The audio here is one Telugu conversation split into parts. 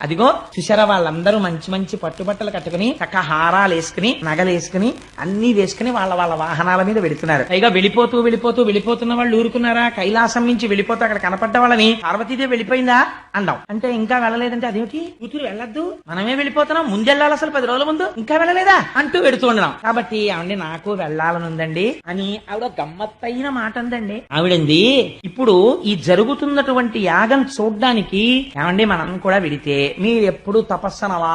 అదిగో చూసారా, వాళ్ళందరూ మంచి మంచి పట్టుబట్టలు కట్టుకుని చక్క హారాలు వేసుకుని నగలు వేసుకుని అన్ని వేసుకుని వాళ్ళ వాళ్ళ వాహనాల మీద వెళుతున్నారు. పైగా వెళ్ళిపోతున్న వాళ్ళు ఊరుకున్నారా? కైలాసం నుంచి వెళ్ళిపోతూ అక్కడ కనపడ్డ వాళ్ళని పార్వతీదేవి వెళ్ళిపోయిందా అందాం అంటే ఇంకా వెళ్ళలేదంటే అదేమిటి కూతురు వెళ్ళొద్దు, మనమే వెళ్ళిపోతున్నాం, ముందెళ్ళాలి అసలు 10 రోజుల ముందు, ఇంకా వెళ్ళలేదా అంటూ వెడుతూ ఉండడం. కాబట్టి ఆవిడ నాకు వెళ్ళాలనుందండి అని ఆవిడ గమ్మత్తైన మాట అందండి. ఆవిడంది, ఇప్పుడు ఈ జరుగుతున్నటువంటి యాగం చూడ్డానికి ఏమండి మనం కూడా వెడితే మీరు ఎప్పుడు తపస్సును అలా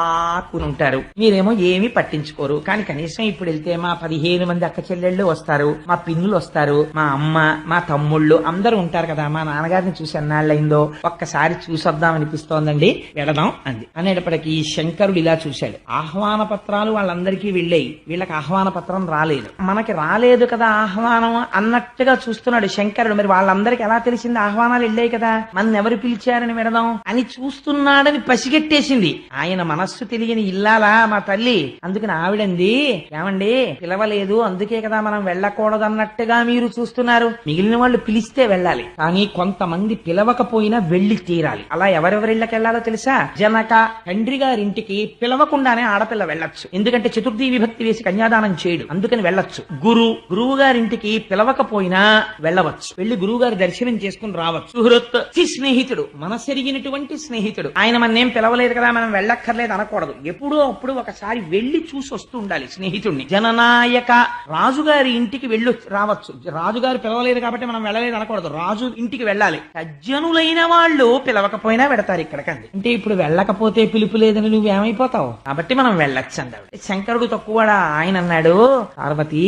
ఉంటారు, మీరేమో ఏమీ పట్టించుకోరు. కానీ కనీసం ఇప్పుడు వెళ్తే మా 15 మంది అక్క చెల్లెళ్ళు వస్తారు, మా పిన్నులు వస్తారు, మా అమ్మ మా తమ్ముళ్ళు అందరూ ఉంటారు కదా, మా నాన్నగారిని చూసి ఎన్నాళ్ళైందో ఒక్కసారి చూసొద్దాం అనిపిస్తోందండి, వెళదాం అంది. అనేటప్పటికీ శంకరుడు ఇలా చూశాడు. ఆహ్వాన పత్రాలు వాళ్ళందరికీ వెళ్ళాయి, వీళ్ళకి ఆహ్వాన పత్రం రాలేదు. మనకి రాలేదు కదా ఆహ్వానం అన్నట్టుగా చూస్తున్నాడు శంకరుడు. మరి వాళ్ళందరికీ ఎలా తెలిసింది ఆహ్వానాలు వెళ్ళాయి కదా, మన ఎవరు పిలిచారని వెడదాం అని చూస్తున్నాడని పసిగట్టేసింది. ఆయన మనస్సు తెలియని ఇల్లాలా మా తల్లి. అందుకని ఆవిడంది, ఏమండి పిలవలేదు అందుకే కదా మనం వెళ్ళకూడదు అన్నట్టుగా మీరు చూస్తున్నారు, మిగిలిన వాళ్ళు పిలిస్తే వెళ్ళాలి, కానీ కొంతమంది పిలవకపోయినా వెళ్లి తీరాలి. అలా ఎవరెవరిళ్ళకి వెళ్ళాలో తెలుసా? జనక తండ్రి గారింటికి పిలవకుండానే ఆడపిల్ల వెళ్ళొచ్చు, ఎందుకంటే చతుర్థి విభక్తి వేసి కన్యాదానం చేయడు, అందుకని వెళ్ళొచ్చు. గురువు గారింటికి పిలవకపోయినా వెళ్ళవచ్చు, వెళ్లి గురువు గారి దర్శనం చేసుకుని రావచ్చు. సుహృత్ స్నేహితుడు, మనసెరిగినటువంటి స్నేహితుడు, ఆయన మన్నేం పిలవలేదు కదా మనం వెళ్ళక్కర్లేదు అనకూడదు, ఎప్పుడో అప్పుడు ఒకసారి వెళ్లి చూసి వస్తూ ఉండాలి స్నేహితుడిని. జననాయక, రాజుగారి ఇంటికి వెళ్ళి రావచ్చు, రాజుగారు పిలవలేదు కాబట్టి మనం వెళ్ళలేదు అనకూడదు, రాజు ఇంటికి వెళ్ళాలి. సజ్జనులైన వాళ్ళు పిలవకపోయినా పెడతారు ఇక్కడికండి. అంటే ఇప్పుడు వెళ్ళకపోతే పిలుపు లేదని నువ్వేమైపోతావు, కాబట్టి మనం వెళ్ళొచ్చు అంటాడు. శంకరుడు తక్కువడా, ఆయన అన్నాడు, పార్వతి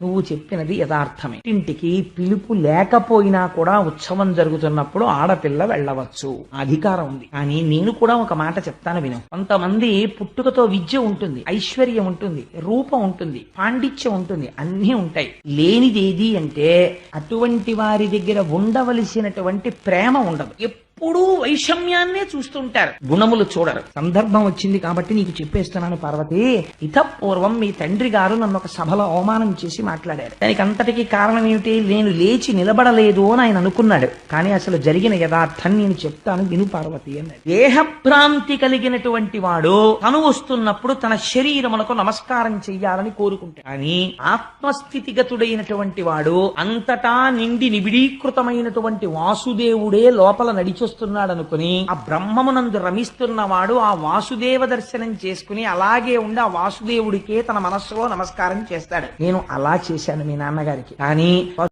నువ్వు చెప్పినది యథార్థమే, ఇంటికి పిలుపు లేకపోయినా కూడా ఉత్సవం జరుగుతున్నప్పుడు ఆడపిల్ల వెళ్ళవచ్చు, అధికారం ఉంది. కానీ నేను కూడా ఒక మాట చెప్తాను విను. కొంతమంది పుట్టుకతో విద్య ఉంటుంది, ఐశ్వర్యం ఉంటుంది, రూపం ఉంటుంది, పాండిత్యం ఉంటుంది, అన్నీ ఉంటాయి. లేనిదేది అంటే అటువంటి వారి దగ్గర ఉండవలసినటువంటి ప్రేమ ఉండదు, ఎప్పుడూ వైషమ్యాన్నే చూస్తుంటారు, గుణములు చూడరు. సందర్భం వచ్చింది కాబట్టి నీకు చెప్పేస్తున్నాను పార్వతి. ఇతపూర్వం మీ తండ్రి గారు నన్ను ఒక సభలో అవమానం చేసి మాట్లాడారు. దానికి అంతటికీ కారణం ఏమిటి? నేను లేచి నిలబడలేదు అని ఆయన అనుకున్నాడు. కానీ అసలు జరిగిన యథార్థం నేను చెప్తాను విను పార్వతి అన్నది. దేహభ్రాంతి కలిగినటువంటి వాడు తను వస్తున్నప్పుడు తన శరీరమునకు నమస్కారం చెయ్యాలని కోరుకుంటాడు. కానీ ఆత్మస్థితిగతుడైనటువంటి వాడు అంతటా నిండి నిబిడీకృతమైనటువంటి వాసుదేవుడే లోపల నడిచి వస్తున్నాడు అనుకుని ఆ బ్రహ్మమునందు రమిస్తున్నవాడు ఆ వాసుదేవ దర్శనం చేసుకుని అలాగే ఉండి ఆ వాసుదేవుడికే తన మనస్సులో నమస్కారం చేస్తాడు. నేను అలా చేశాను మీ నాన్నగారికి. కానీ